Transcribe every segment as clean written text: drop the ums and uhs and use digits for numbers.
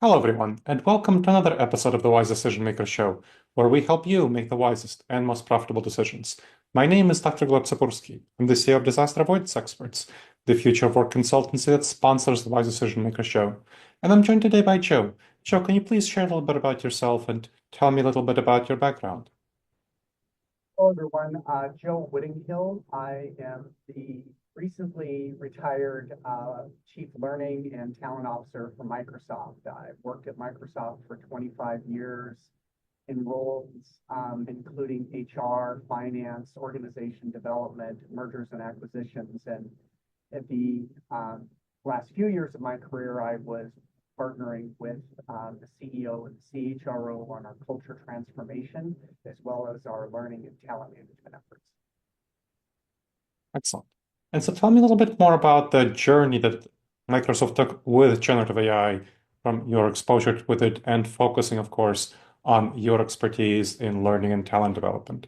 Hello, everyone, and welcome to another episode of the Wise Decision Maker Show, where we help you make the wisest and most profitable decisions. My name is Dr. Gleb Tsipursky. I'm the CEO of Disaster Avoidance Experts, the future of work consultancy that sponsors the Wise Decision Maker Show. And I'm joined today by Joe. Joe, can you please share a little bit about yourself and tell me a little bit about your background? Hello, everyone. Joe Whittinghill. I am the recently retired Chief Learning and Talent Officer for Microsoft. I've worked at Microsoft for 25 years in roles including HR, finance, organization development, mergers and acquisitions. And at the last few years of my career, I was partnering with the CEO and CHRO on our culture transformation, as well as our learning and talent management efforts. Excellent. And so tell me a little bit more about the journey that Microsoft took with generative AI from your exposure with it and focusing, of course, on your expertise in learning and talent development.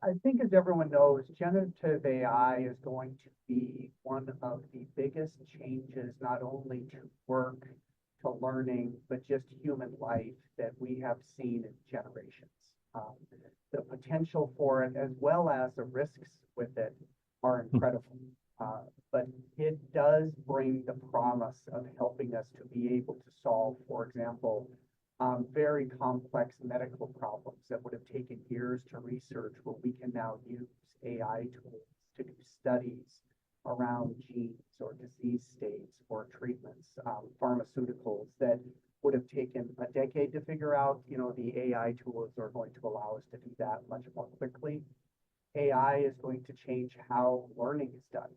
I think, as everyone knows, generative AI is going to be one of the biggest changes, not only to work, to learning, but just human life that we have seen in generations. The potential for it, as well as the risks with it, are incredible. But it does bring the promise of helping us to be able to solve, for example, very complex medical problems that would have taken years to research, where we can now use AI tools to do studies around genes or disease states or treatments, pharmaceuticals that would have taken a decade to figure out. The AI tools are going to allow us to do that much more quickly. AI is going to change how learning is done,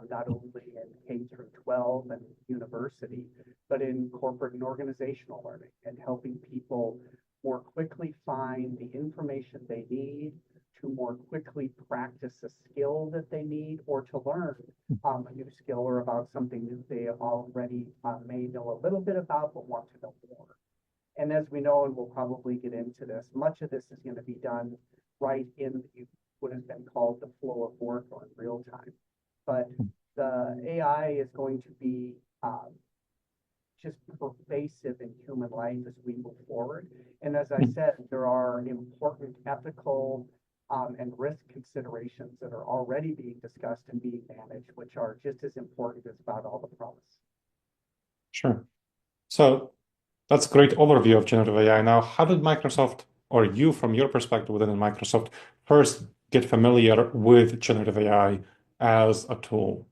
not only in K through 12 and university, but in corporate and organizational learning, and helping people more quickly find the information they need to more quickly practice a skill that they need, or to learn a new skill or about something that they already may know a little bit about but want to know more. And as we know, and we'll probably get into this, much of this is going to be done right in what has been called the flow of work or in real time. But the AI is going to be just pervasive in human life as we move forward. And as I said, there are important ethical and risk considerations that are already being discussed and being managed, which are just as important as about all the promise. Sure. So that's a great overview of generative AI. Now, how did Microsoft, or you from your perspective within Microsoft, first get familiar with generative AI as a tool?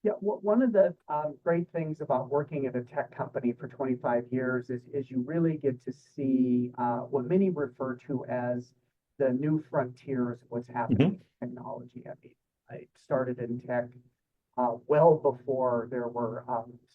Yeah, one of the great things about working at a tech company for 25 years is you really get to see what many refer to as the new frontiers of what's happening in technology. I mean, I started in tech well before there were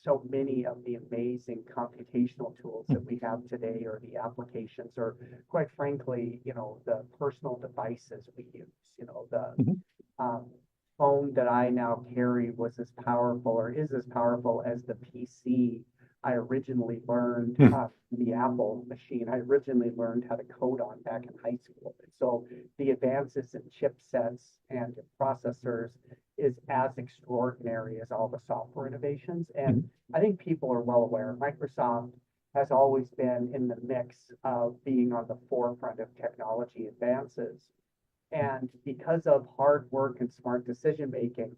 so many of the amazing computational tools that we have today, or the applications, or quite frankly, the personal devices we use. The Mhm. phone that I now carry was as powerful, or is as powerful, as the PC I originally learned, Hmm. the Apple machine I originally learned how to code on back in high school. So the advances in chipsets and processors is as extraordinary as all the software innovations. And Mhm. I think people are well aware Microsoft has always been in the mix of being on the forefront of technology advances. And because of hard work and smart decision making,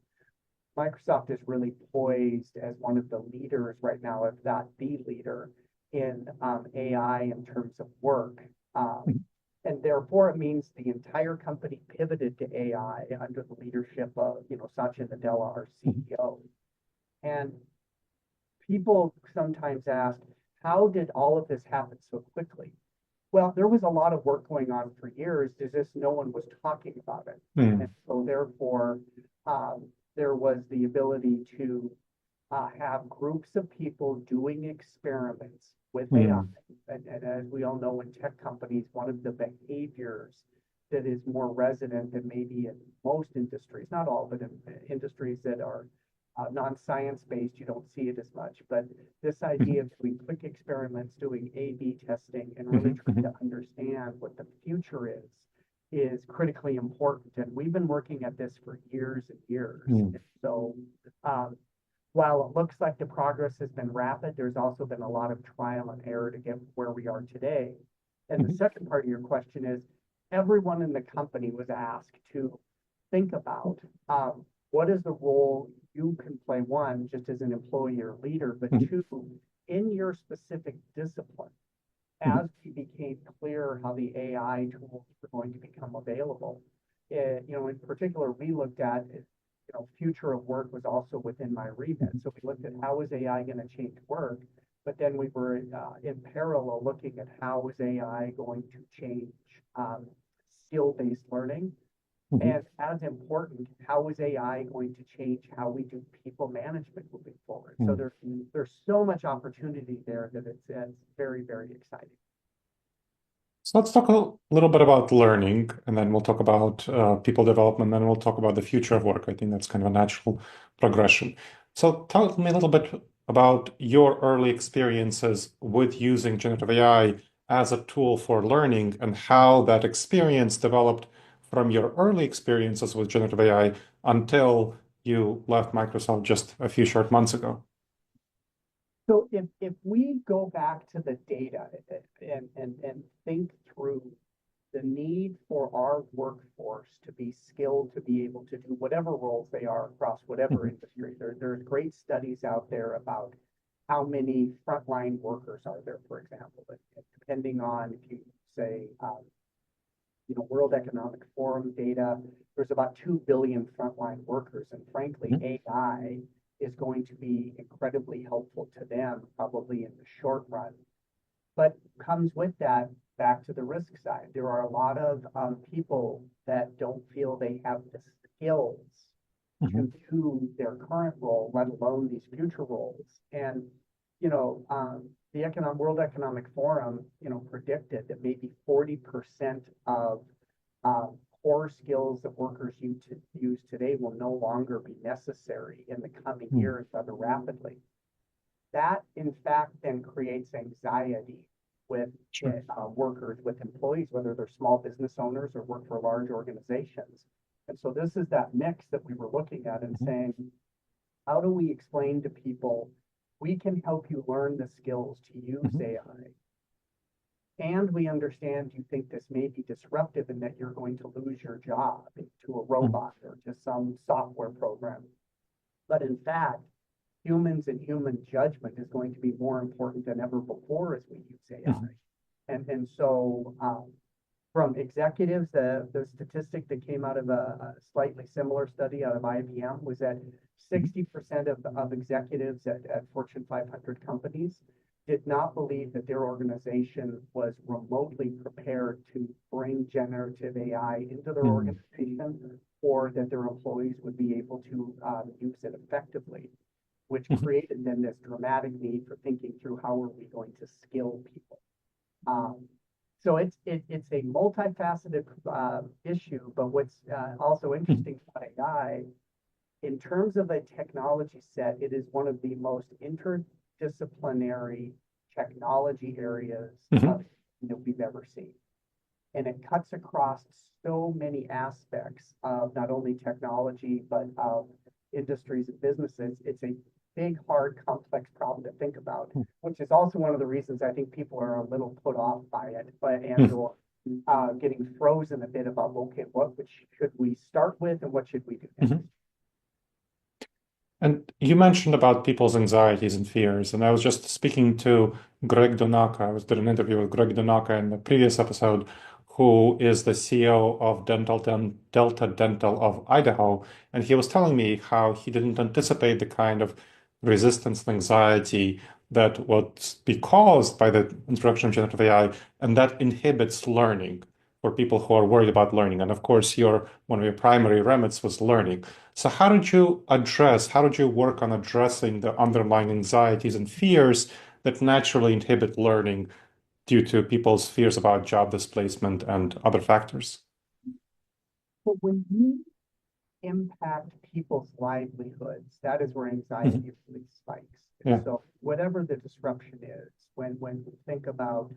Microsoft is really poised as one of the leaders right now, if not the leader, in AI in terms of work. And therefore, it means the entire company pivoted to AI under the leadership of, Satya Nadella, our Mhm. CEO. And people sometimes ask, how did all of this happen so quickly? Well, there was a lot of work going on for years. It's just no one was talking about it. And Hmm. so therefore, there was the ability to have groups of people doing experiments with AI. Hmm. And as we all know, in tech companies, one of the behaviors that is more resonant than maybe in most industries, not all, but in industries that are non-science based, you don't see it as much. But this idea of doing quick experiments, doing A/B testing, and really Mhm. trying Mhm. to understand what the future is critically important. And we've been working at this for years and years. Mhm. And so um, while it looks like the progress has been rapid, there's also been a lot of trial and error to get where we are today. And the Mhm. second part of your question is, everyone in the company was asked to think about what is the role you can play, one, just as an employee or leader, but Mhm. two, in your specific discipline, Mhm. as it became clear how the AI tools were going to become available. In particular, we looked at, future of work was also within my remit. Mhm. So we looked at how is AI going to change work, but then we were in parallel looking at how is AI going to change skill-based learning. Mhm. And as important, how is AI going to change how we do people management moving forward? So Mhm. there's so much opportunity there that it's very, very exciting. So let's talk a little bit about learning, and then we'll talk about people development, and then we'll talk about the future of work. I think that's kind of a natural progression. So tell me a little bit about your early experiences with using generative AI as a tool for learning and how that experience developed from your early experiences with generative AI until you left Microsoft just a few short months ago. So if we go back to the data and think through the need for our workforce to be skilled to be able to do whatever roles they are across whatever Mhm. industry, there's great studies out there about how many frontline workers are there, for example, depending on if you say World Economic Forum data, there's about 2 billion frontline workers. And frankly, Mhm. AI is going to be incredibly helpful to them, probably in the short run. But comes with that back to the risk side. There are a lot of people that don't feel they have the skills Mhm. to do their current role, let alone these future roles. And the World Economic Forum, predicted that maybe 40% of uh, core skills that workers use today will no longer be necessary in the coming Mhm. years rather rapidly. That, in fact, then creates anxiety with Sure. workers, with employees, whether they're small business owners or work for large organizations. And so this is that mix that we were looking at and Mhm. saying, how do we explain to people, we can help you learn the skills to use Mhm. AI, and we understand you think this may be disruptive and that you're going to lose your job to a Mhm. robot or to some software program. But in fact, humans and human judgment is going to be more important than ever before as we use Mhm. AI. And so from executives, the statistic that came out of a slightly similar study out of IBM was that Mhm. 60% of executives at Fortune 500 companies did not believe that their organization was remotely prepared to bring generative AI into their Mhm. organization, or that their employees would be able to use it effectively, which Mhm. created then this dramatic need for thinking through how are we going to skill people. Um, so it's a multifaceted issue, but what's also Mhm. interesting about AI, in terms of a technology set, it is one of the most interdisciplinary technology areas Mhm. that we've ever seen. And it cuts across so many aspects of not only technology, but of industries and businesses. It's a big, hard, complex problem to think about, which is also one of the reasons I think people are a little put off by it, and Mhm. or getting frozen a bit about, okay, what should we start with and what should we do next? Mhm. And you mentioned about people's anxieties and fears, and I was just speaking to Greg Donaka. I was did an interview with Greg Donaka in the previous episode, who is the CEO of Delta Dental of Idaho, and he was telling me how he didn't anticipate the kind of resistance and anxiety that would be caused by the introduction of generative AI, and that inhibits learning for people who are worried about learning. And of course, one of your primary remits was learning. So how did you work on addressing the underlying anxieties and fears that naturally inhibit learning due to people's fears about job displacement and other factors? But when you impact people's livelihoods, that is where Mhm. anxiety really spikes. And Yeah. so whatever the disruption is, when we think about,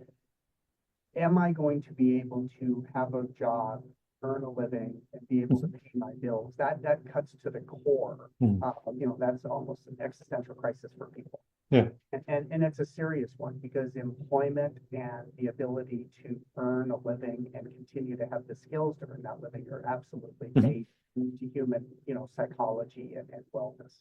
am I going to be able to have a job earn a living and be able to pay my bills. That cuts to the core. Mm. That's almost an existential crisis for people. Yeah. And it's a serious one because employment and the ability to earn a living and continue to have the skills to earn that living are absolutely based to human, psychology and wellness.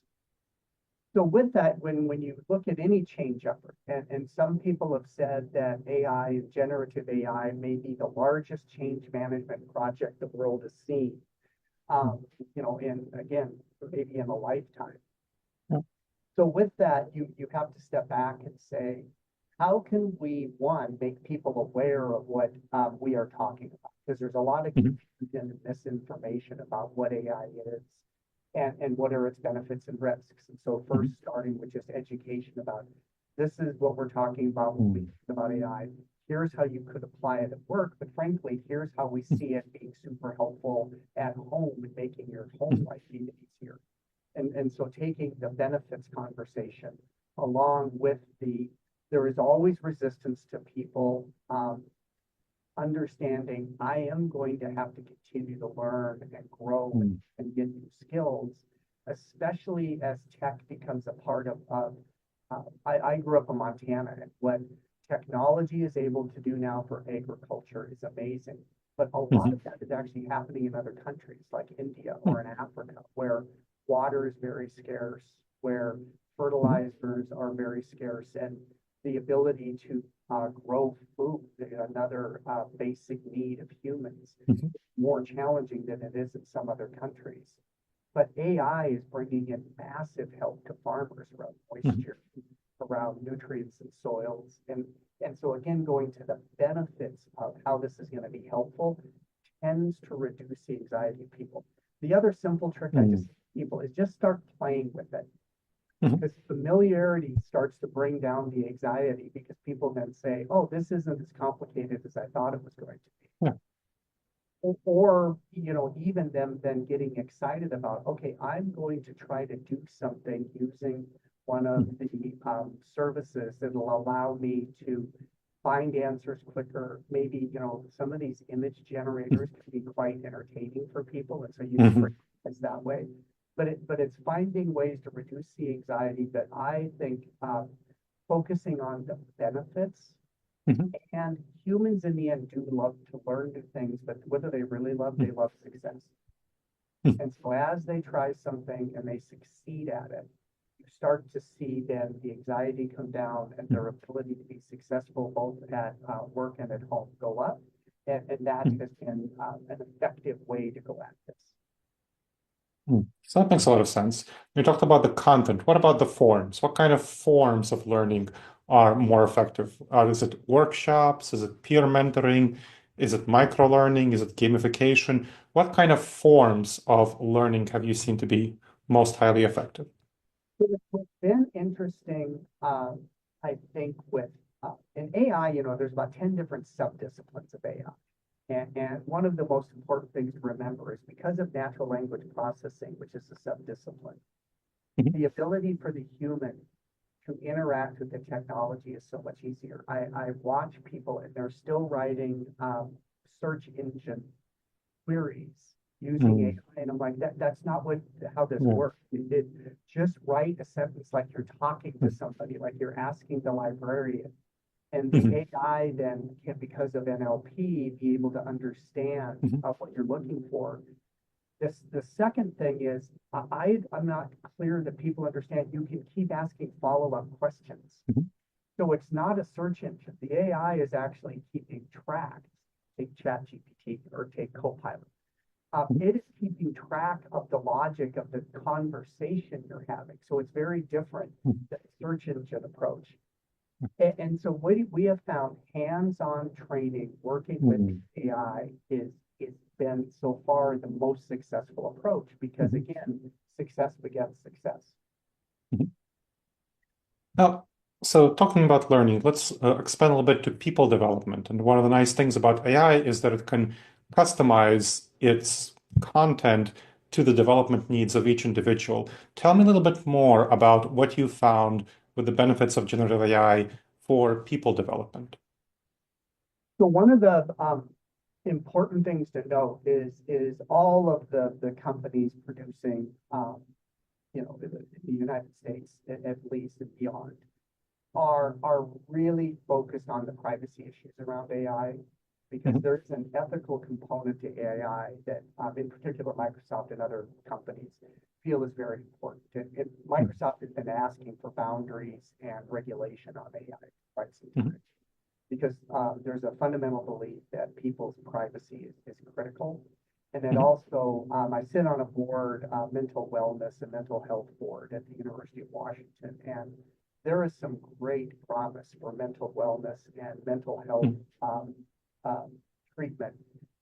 So with that, when you look at any change effort, and some people have said that AI, generative AI, may be the largest change management project the world has seen, maybe in a lifetime. Yeah. So with that, you have to step back and say, how can we, one, make people aware of what we are talking about? Because there's a lot of confusion and misinformation about what AI is and what are its benefits and risks. And so first, starting with just education about this is what we're talking about when we think about AI. Here's how you could apply it at work, but frankly, here's how we see it being super helpful at home and making your home life even easier. And so taking the benefits conversation along with there is always resistance to people understanding I am going to have to continue to learn and grow and get new skills, especially as tech becomes a part of I grew up in Montana, and what technology is able to do now for agriculture is amazing. But a lot of that is actually happening in other countries like India or in Africa, where water is very scarce, where fertilizers are very scarce, and the ability to grow food, another basic need of humans, more challenging than it is in some other countries. But AI is bringing in massive help to farmers around moisture, around nutrients and soils. And so again, going to the benefits of how this is going to be helpful tends to reduce the anxiety of people. The other simple trick I just people is just start playing with it. Because familiarity starts to bring down the anxiety because people then say, oh, this isn't as complicated as I thought it was going to be. Yeah. Or even them then getting excited about, okay, I'm going to try to do something using one of the services that will allow me to find answers quicker. Maybe, some of these image generators can be quite entertaining for people. And so you can recognize that way. But it's finding ways to reduce the anxiety that I think focusing on the benefits and humans in the end do love to learn new things, but whether they really love, they love success. And so as they try something and they succeed at it, you start to see then the anxiety come down and their ability to be successful both at work and at home go up. And that has been an effective way to go at this. So that makes a lot of sense. You talked about the content. What about the forms? What kind of forms of learning are more effective? Is it workshops? Is it peer mentoring? Is it micro learning? Is it gamification? What kind of forms of learning have you seen to be most highly effective? What's been interesting, I think, with in AI, there's about 10 different subdisciplines of AI. And one of the most important things to remember is because of natural language processing, which is a subdiscipline, the ability for the human to interact with the technology is so much easier. I watch people and they're still writing search engine queries using AI. And I'm like, that's not how this works. Just write a sentence like you're talking to somebody, like you're asking the librarian. And the AI then can, because of NLP, be able to understand what you're looking for. The second thing is, I'm not clear that people understand you can keep asking follow-up questions. So it's not a search engine. The AI is actually keeping track. Take ChatGPT or take Copilot. It is keeping track of the logic of the conversation you're having. So it's very different than the search engine approach. And so we have found hands-on training working with AI is been so far the most successful approach because again, success begets success. Now, so talking about learning, let's expand a little bit to people development. And one of the nice things about AI is that it can customize its content to the development needs of each individual. Tell me a little bit more about what you found with the benefits of generative AI for people development. So one of the important things to note is all of the companies producing, in the United States at least and beyond, are really focused on the privacy issues around AI because Mhm. there's an ethical component to AI that, in particular, Microsoft and other companies feel is very important. And Microsoft has been asking for boundaries and regulation on AI for quite some Mhm. time because there's a fundamental belief that people's privacy is critical. And then Mhm. also, I sit on a board, mental wellness and mental health board at the University of Washington, and there is some great promise for mental wellness and mental health Mhm. um, treatment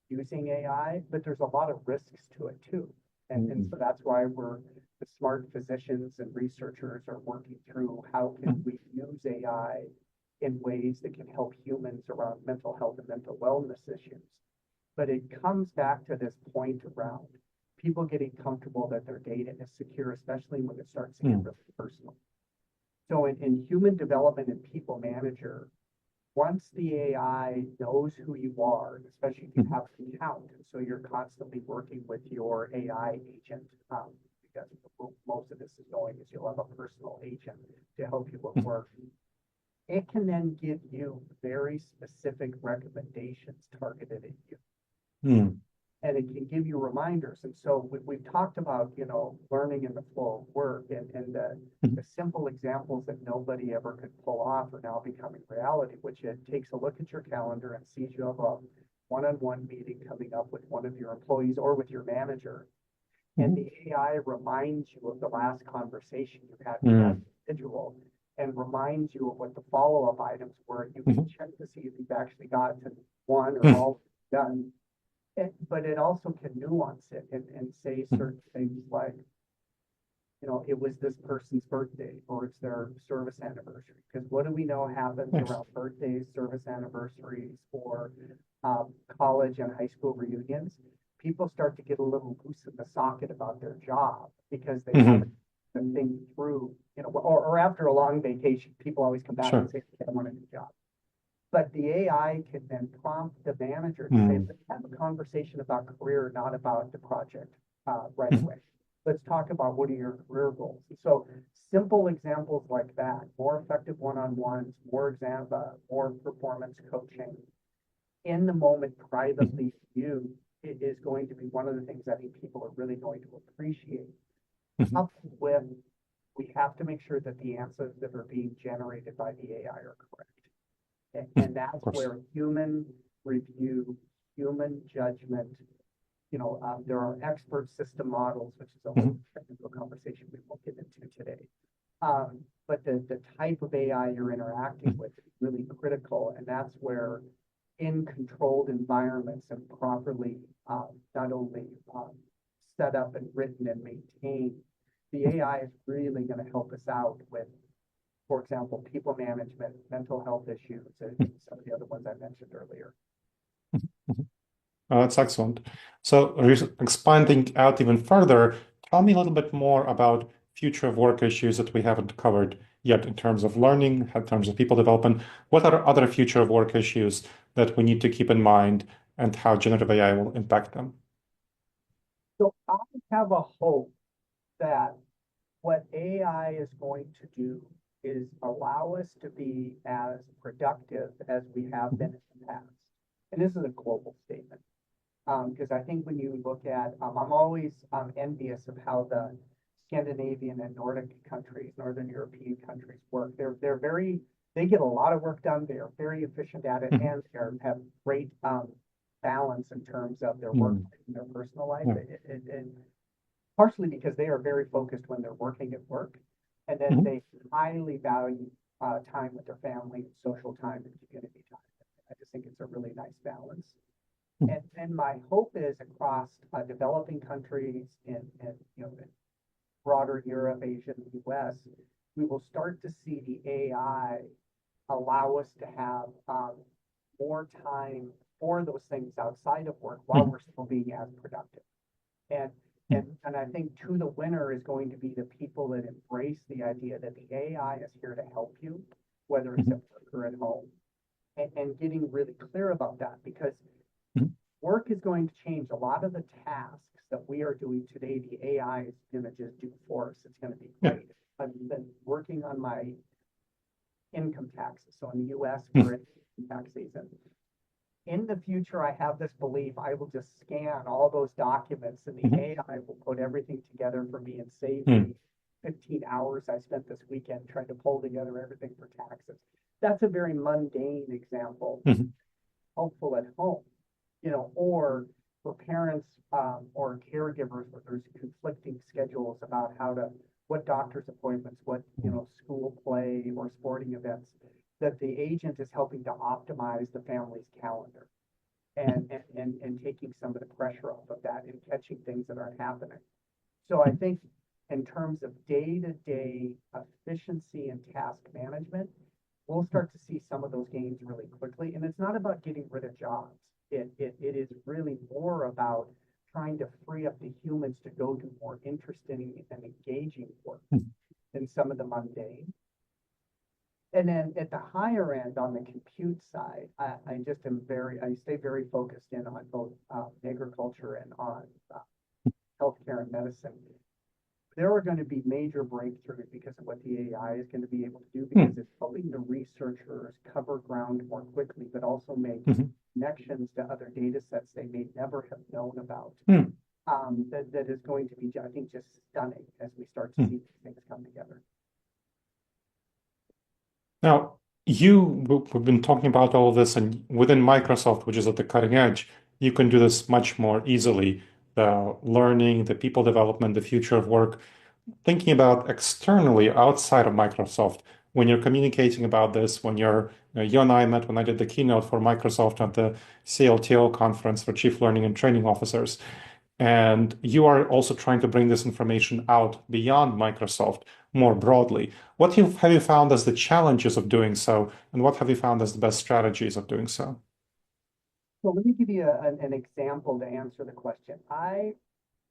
using AI, but there's a lot of risks to it too. And Mhm. so that's why the smart physicians and researchers are working through how can Mhm. we use AI in ways that can help humans around mental health and mental wellness issues. But it comes back to this point around people getting comfortable that their data is secure, especially when it starts to get Mhm. really personal. So in human development and people manager, once the AI knows who you are, especially if you Mhm. have an account, and so you're constantly working with your AI agent, because most of this is going is you'll have a personal agent to help you at work. It can then give you very specific recommendations targeted at you. Mhm. And it can give you reminders. And so we've talked about, learning in the flow of work and the Mhm. simple examples that nobody ever could pull off are now becoming reality, which it takes a look at your calendar and sees you have a one-on-one meeting coming up with one of your employees or with your manager. And Mhm. the AI reminds you of the last conversation you had with that Mhm. individual and reminds you of what the follow-up items were. You can Mhm. check to see if you've actually gotten one or Mhm. all done. But it also can nuance it and say Mhm. certain things like, it was this person's birthday or it's their service anniversary. Because what do we know happens Nice. around birthdays, service anniversaries, or college and high school reunions? People start to get a little loose in the socket about their job because they haven't Mhm. been thinking through, or after a long vacation, people always come back and Sure. say, I want a new job. But the AI can then prompt the manager to say, Mhm. let's have a conversation about career, not about the project right Mhm. away. Let's talk about what are your career goals. And so simple examples like that, more effective one-on-ones, more performance coaching in the moment Mhm. privately viewed is going to be one of the things I think people are really going to appreciate. Mhm. Coupled with, we have to make sure that the answers that are being generated by the AI are correct. And Mhm. Of that's course. where human review, human judgment, there are expert system models, which is a whole Mhm. technical conversation we won't get into today. But the type of AI you're interacting Mhm. with is really critical, and that's where in controlled environments and properly not only set up and written and maintained, the Mhm. AI is really going to help us out with, for example, people management, mental health issues, and Mhm. some of the other ones I mentioned earlier. Mhm. That's excellent. So, expanding out even further, tell me a little bit more about future of work issues that we haven't covered yet in terms of learning, in terms of people development. What are other future of work issues that we need to keep in mind and how generative AI will impact them? So I have a hope that what AI is going to do is allow us to be as productive as we have been Mhm. in the past. And this is a global statement. Because I think when you look at, I'm always envious of how the Scandinavian and Nordic countries, Northern European countries work. They get a lot of work done. They are very efficient at it, Mhm. and they have great balance in terms of their work Mhm. life and their personal life. Yeah. And partially because they are very focused when they're working at work, and then Mhm. they highly value time with their family, social time, and community time. I just think it's a really nice balance. Mhm. And my hope is across developing countries in broader Europe, Asia, and the US, we will start to see the AI allow us to have more time for those things outside of work while Mhm. we're still being as productive. And Mhm. and I think to the winner is going to be the people that embrace the idea that the AI is here to help you, whether it's Mhm. at work or at home, and getting really clear about that because Mhm. work is going to change. A lot of the tasks that we are doing today, the AI is going to just do for us. It's going to be great. I've been working on my income taxes. So in the US, we're in tax season. In the future, I have this belief I will just scan all those documents and the AI will put everything together for me and save me 15 hours I spent this weekend trying to pull together everything for taxes. That's a very mundane example, helpful at home, or for parents or caregivers where there's conflicting schedules about what doctor's appointments, what, school play or sporting events, that the agent is helping to optimize the family's calendar and taking some of the pressure off of that and catching things that aren't happening. So I think in terms of day-to-day efficiency and task management, we'll start to see some of those gains really quickly. And it's not about getting rid of jobs. It is really more about trying to free up the humans to go do more interesting and engaging work than some of the mundane. And then at the higher end on the compute side, I stay very focused in on both agriculture and on healthcare and medicine. There are going to be major breakthroughs because of what the AI is going to be able to do, because it's helping the researchers cover ground more quickly, but also make connections to other data sets they may never have known about. That is going to be, I think, just stunning as we start to see these things come together. Now, we've been talking about all of this, and within Microsoft, which is at the cutting edge, you can do this much more easily. The learning, the people development, the future of work. Thinking about externally outside of Microsoft, when you're communicating about this, when you and I met when I did the keynote for Microsoft at the CLTO conference for Chief Learning and Training Officers. And you are also trying to bring this information out beyond Microsoft more broadly. What have you found as the challenges of doing so, and what have you found as the best strategies of doing so? Well, let me give you an example to answer the question. I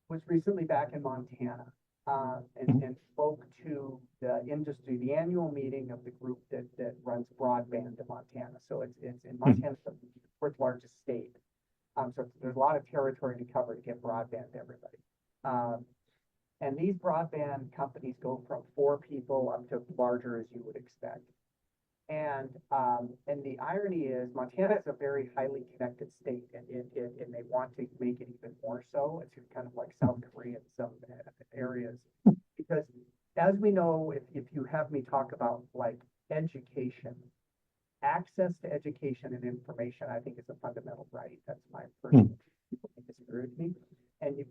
was recently back in Montana and spoke to the industry, the annual meeting of the group that runs broadband in Montana. So it's in Montana, the fourth largest state. So there's a lot of territory to cover to get broadband to everybody. And these broadband companies go from 4 people up to larger, as you would expect. And the irony is Montana is a very highly connected state, and they want to make it even more so. It's kind of like South Korea in some areas, because as we know, if you have me talk about like education, access to education and information, I think is a fundamental right. That's my personal. People may disagree with me.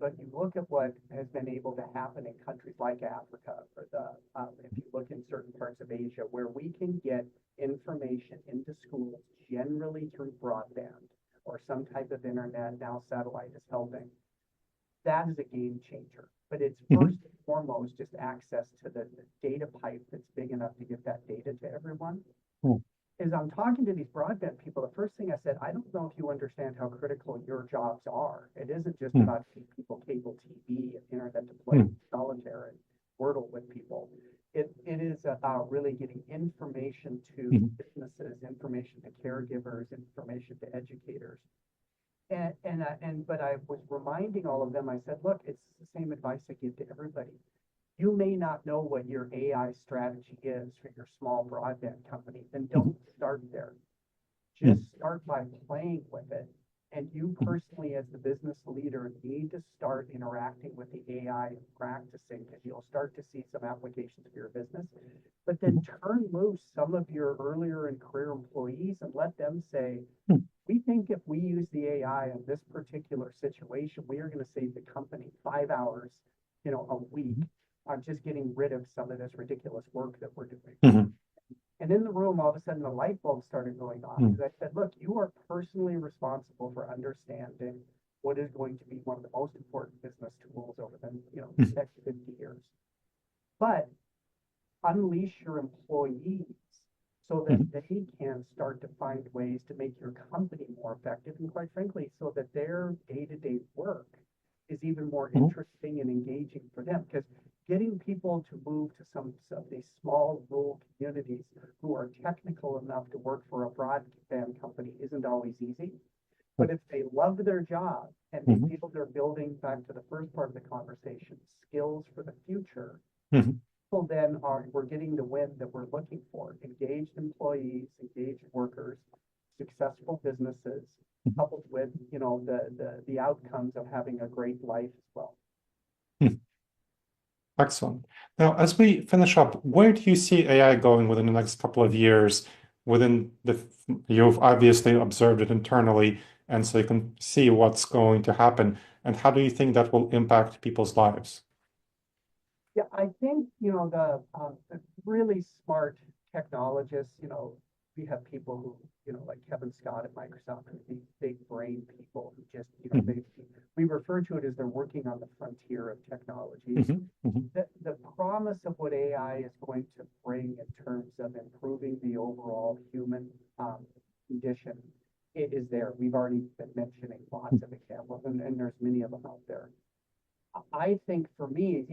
But you look at what has been able to happen in countries like Africa, or if you look in certain parts of Asia, where we can get information into schools generally through broadband or some type of internet. Now satellite is helping. That is a game changer. But it's first and foremost just access to the data pipe that's big enough to get that data to everyone. As I'm talking to these broadband people, the first thing I said, I don't know if you understand how critical your jobs are. It isn't just about giving people cable TV and internet to play solitaire and Wordle with people. It is about really getting information to businesses, information to caregivers, information to educators. But I was reminding all of them, I said, look, it's the same advice I give to everybody. You may not know what your AI strategy is for your small broadband company, then don't start there. Just start by playing with it. And you personally, as the business leader, need to start interacting with the AI and practicing, because you'll start to see some applications for your business. But then turn loose some of your earlier in career employees and let them say, we think if we use the AI in this particular situation, we are going to save the company 5 hours, a week. I'm just getting rid of some of this ridiculous work that we're doing. And in the room, all of a sudden, the light bulb started going on. Because I said, look, you are personally responsible for understanding what is going to be one of the most important business tools over the next 50 years. But unleash your employees so that they can start to find ways to make your company more effective. And quite frankly, so that their day-to-day work is even more interesting and engaging for them. Because getting people to move to some of these small rural communities who are technical enough to work for a broadband company isn't always easy. But if they love their job and they feel they're building, back to the first part of the conversation, skills for the future, people then we're getting the win that we're looking for. Engaged employees, engaged workers, successful businesses, coupled with, the outcomes of having a great life as well. Excellent. Now, as we finish up, where do you see AI going within the next couple of years? You've obviously observed it internally, and so you can see what's going to happen. And how do you think that will impact people's lives? Yeah, I think, the really smart technologists, we have people who, like Kevin Scott at Microsoft, these big brain people who just, we refer to it as they're working on the frontier of technology. The promise of what AI is going to bring in terms of improving the overall human condition, it is there. We've already been mentioning lots of examples, and there's many of them out there. I think for me,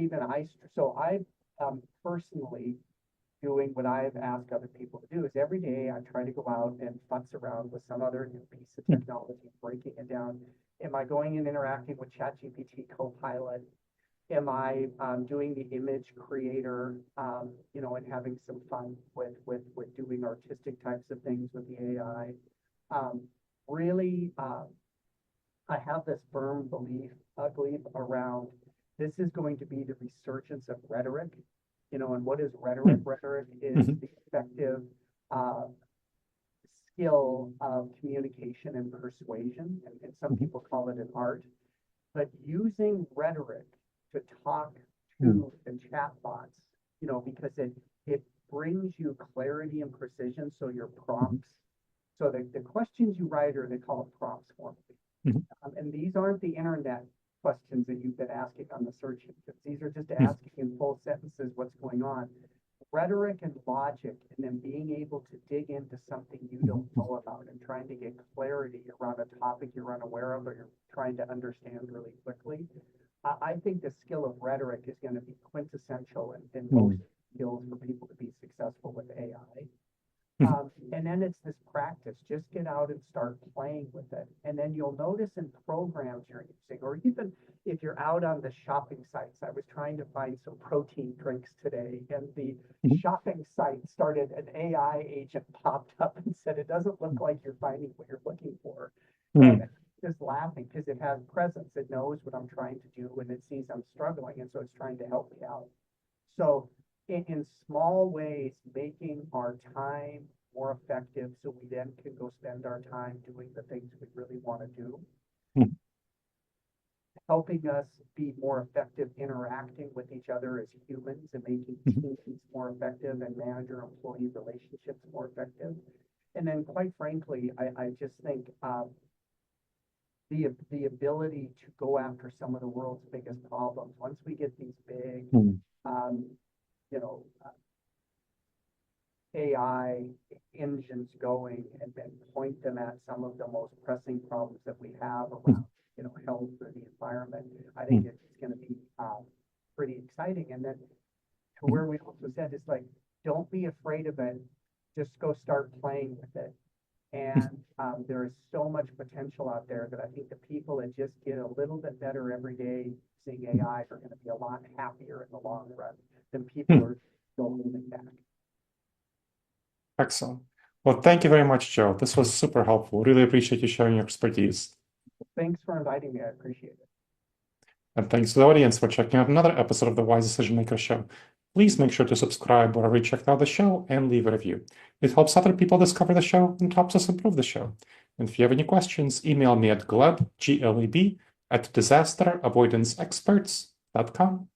I'm personally doing what I've asked other people to do is every day I try to go out and futz around with some other new piece of technology, breaking it down. Am I going and interacting with ChatGPT Copilot? Am I doing the image creator, and having some fun with doing artistic types of things with the AI? Really, I have this firm belief, Gleb, around this is going to be the resurgence of rhetoric. And what is rhetoric? Rhetoric is the effective skill of communication and persuasion, and some people call it an art. But using rhetoric to talk to the chatbots, because it brings you clarity and precision. So your prompts, so the questions you write they call it prompts formally. And these aren't the internet questions that you've been asking on the search engines. These are just asking in full sentences what's going on. Rhetoric and logic, and then being able to dig into something you don't know about and trying to get clarity around a topic you're unaware of or you're trying to understand really quickly. I think the skill of rhetoric is going to be quintessential in most skills for people to be successful with AI. And then it's this practice. Just get out and start playing with it. And then you'll notice in programs you're using, or even if you're out on the shopping sites. I was trying to find some protein drinks today, and the shopping site started, an AI agent popped up and said, it doesn't look like you're finding what you're looking for. And just laughing because it has presence. It knows what I'm trying to do, and it sees I'm struggling, and so it's trying to help me out. So in small ways, making our time more effective so we then can go spend our time doing the things we really want to do. Helping us be more effective interacting with each other as humans and making teams more effective and manager-employee relationships more effective. And then quite frankly, I just think the ability to go after some of the world's biggest problems. Once we get these big AI engines going and then point them at some of the most pressing problems that we have around, health or the environment, I think it's going to be pretty exciting. And then to where we also said, it's like, don't be afraid of it. Just go start playing with it. And there is so much potential out there that I think the people that just get a little bit better every day using AI are going to be a lot happier in the long run than people are still holding back. Excellent. Well, thank you very much, Joe. This was super helpful. Really appreciate you sharing your expertise. Thanks for inviting me. I appreciate it. And thanks to the audience for checking out another episode of the Wise Decision Maker Show. Please make sure to subscribe wherever you checked out the show and leave a review. It helps other people discover the show and helps us improve the show. And if you have any questions, email me at gleb, Gleb, @disasteravoidanceexperts.com.